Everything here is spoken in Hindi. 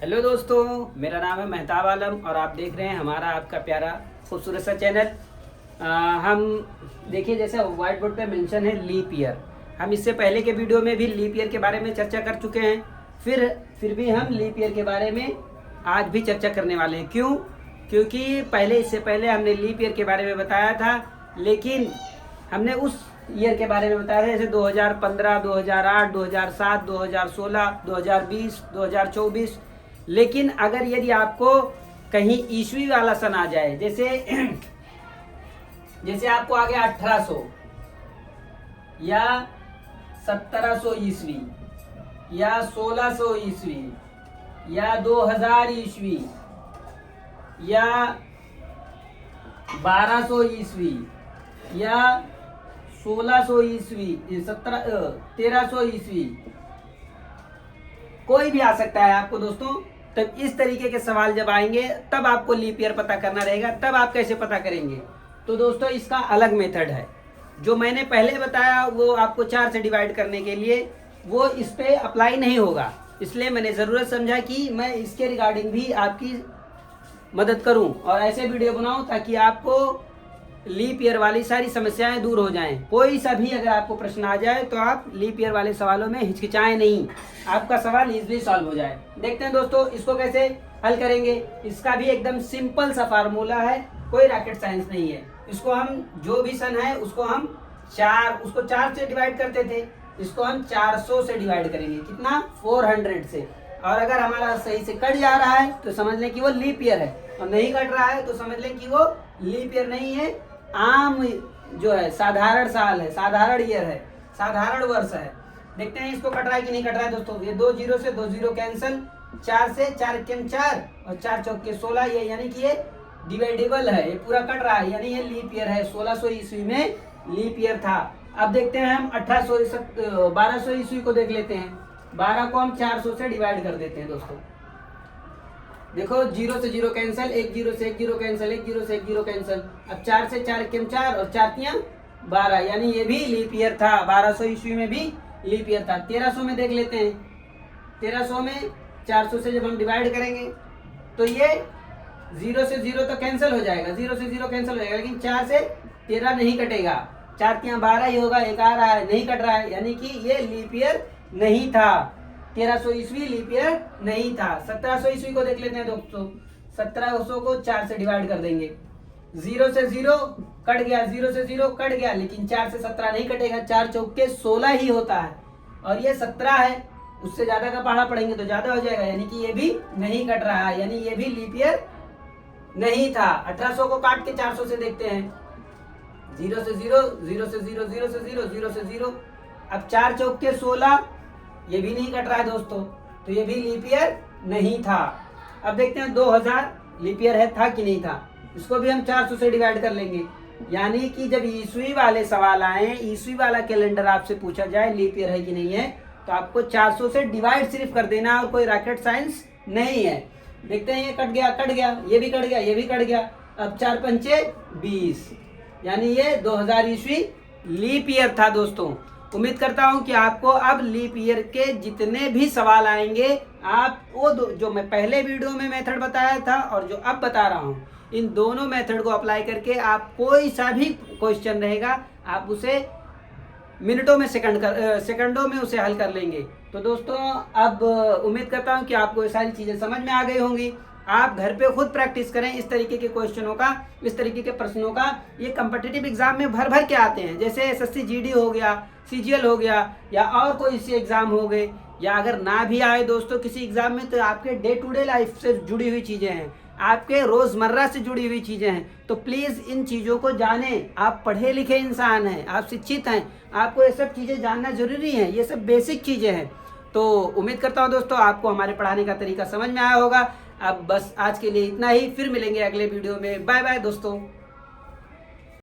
हेलो दोस्तों, मेरा नाम है मेहताब आलम और आप देख रहे हैं हमारा आपका प्यारा खूबसूरत सा चैनल। हम देखिए, जैसे व्हाइट बोर्ड पे मेंशन है लीप ईयर। हम इससे पहले के वीडियो में भी लीप ईयर के बारे में चर्चा कर चुके हैं। फिर भी हम लीप ईयर के बारे में आज भी चर्चा करने वाले हैं। क्यों? क्योंकि इससे पहले हमने लीप ईयर के बारे में बताया था, लेकिन हमने उस ईयर के बारे में बताया था जैसे 2015, 2008, 2007, 2016, 2020, 2024। लेकिन अगर यदि आपको कहीं ईस्वी वाला सन आ जाए, जैसे आपको आ गया 1800 या 1700 ईस्वी या 1600 ईस्वी या 2000 ईस्वी या 1200 ईस्वी या 1600 ईस्वी 1300 ईस्वी, कोई भी आ सकता है आपको दोस्तों। तब इस तरीके के सवाल जब आएंगे तब आपको लीप ईयर पता करना रहेगा। तब आप कैसे पता करेंगे? तो दोस्तों, इसका अलग मेथड है। जो मैंने पहले बताया वो आपको 4 से डिवाइड करने के लिए, वो इस पे अप्लाई नहीं होगा। इसलिए मैंने ज़रूरत समझा कि मैं इसके रिगार्डिंग भी आपकी मदद करूं और ऐसे वीडियो बनाऊं ताकि आपको लीप ईयर वाली सारी समस्याएं दूर हो जाएं। कोई सा भी अगर आपको प्रश्न आ जाए तो आप लीप ईयर वाले सवालों में हिचकिचाएं नहीं, आपका सवाल इजीली सॉल्व हो जाए। देखते हैं दोस्तों, इसको कैसे हल करेंगे। इसका भी एकदम सिंपल सा फार्मूला है, कोई रॉकेट साइंस नहीं है। इसको हम जो भी सन है उसको 4 से डिवाइड करते थे, इसको हम 400 से डिवाइड करेंगे। कितना? 400 से। और अगर हमारा सही से कट जा रहा है तो समझ लें कि वो लीप ईयर है, और नहीं कट रहा है तो समझ लें कि वो लीप ईयर नहीं है, आम जो है साधारण साल है, साधारण ईयर है, साधारण वर्ष है। देखते हैं इसको कट रहा है कि नहीं कट रहा है दोस्तों। ये 2 जीरो से 2 जीरो कैंसिल, 4 से 4 एकम 4 और 4 चौके 16, ये यानी कि ये डिवाइडेबल है, ये पूरा कट रहा है, यानी ये लीप ईयर है। 1600 ईस्वी में लीप ईयर था। अब देखते हैं हम 1200 ईस्वी को देख लेते हैं। 12 को हम 400 से डिवाइड कर देते हैं दोस्तों। देखो, 0 से 0 कैंसिल, 1 जीरो से 1 जीरो कैंसिल, 1 जीरो से 1 जीरो कैंसिल। अब 4 से 4 एकम 4 और 4 तियां 12, यानी ये भी लीप ईयर था। 1200 ईस्वी में भी लीप ईयर था। 1300 में देख लेते हैं। 1300 में 400 से जब हम डिवाइड करेंगे तो ये 0 से 0 तो कैंसिल हो जाएगा, 0 से 0 कैंसिल हो जाएगा, लेकिन 4 से 13 नहीं कटेगा। 4 तियां 12 ही होगा, एक आ रहा है, नहीं कट रहा है, यानी कि ये लीप ईयर नहीं था। 1300 ईस्वी लीप ईयर नहीं था। 1700 ईस्वी को देख लेते हैं दोस्तों। 1700 को 4 से डिवाइड कर देंगे। 0 से 0 कट गया, 0 से 0 कट गया, लेकिन 4 से 17 नहीं कटेगा। 4 चौके 16 ही होता है, और ये 17 है। उससे ज्यादा का पहाड़ा पढ़ेंगे तो ज्यादा हो जाएगा, यानी कि ये भी नहीं कट रहा है, यानी ये भी लीप ईयर नहीं था। 1800 को काट के 400 से देखते हैं। 0 से 0, 0 से 0, 0 से 0, 0 से 0। अब 4 चौके 16, ये भी नहीं कट रहा है दोस्तों, तो ये भी लीप ईयर नहीं था। अब देखते हैं 2000 लीप ईयर है था कि नहीं था। इसको भी हम 400 से डिवाइड कर लेंगे, यानी कि जब ईस्वी वाले सवाल आए, ईस्वी वाला कैलेंडर आपसे पूछा जाए लीप ईयर है कि नहीं है, तो आपको 400 से डिवाइड सिर्फ कर देना, और कोई रॉकेट साइंस नहीं है। देखते हैं, ये कट गया, ये भी कट गया, ये भी कट गया। अब 4 पंचे 20, यानी ये 2000 ईस्वी लीप ईयर था दोस्तों। उम्मीद करता हूं कि आपको अब लीप ईयर के जितने भी सवाल आएंगे, आप वो जो मैं पहले वीडियो में मेथड बताया था और जो अब बता रहा हूं, इन दोनों मेथड को अप्लाई करके आप कोई सा भी क्वेश्चन रहेगा, आप उसे मिनटों में सेकंडों में उसे हल कर लेंगे। तो दोस्तों, अब उम्मीद करता हूं कि आपको ये सारी चीज़ें समझ में आ गई होंगी। आप घर पे खुद प्रैक्टिस करें इस तरीके के क्वेश्चनों का, इस तरीके के प्रश्नों का। ये कम्पिटिटिव एग्जाम में भर भर के आते हैं, जैसे एसएससी जीडी हो गया, सीजीएल हो गया, या और कोई से एग्जाम हो गए, या अगर ना भी आए दोस्तों किसी एग्जाम में, तो आपके डे टू डे लाइफ से जुड़ी हुई चीज़ें हैं, आपके रोज़मर्रा से जुड़ी हुई चीज़ें हैं। तो प्लीज़ इन चीज़ों को जानें। आप पढ़े लिखे इंसान हैं, आप शिक्षित हैं, आपको ये सब चीज़ें जानना जरूरी है। ये सब बेसिक चीज़ें हैं। तो उम्मीद करता हूँ दोस्तों आपको हमारे पढ़ाने का तरीका समझ में आया होगा। अब बस आज के लिए इतना ही, फिर मिलेंगे अगले वीडियो में। बाय बाय दोस्तों।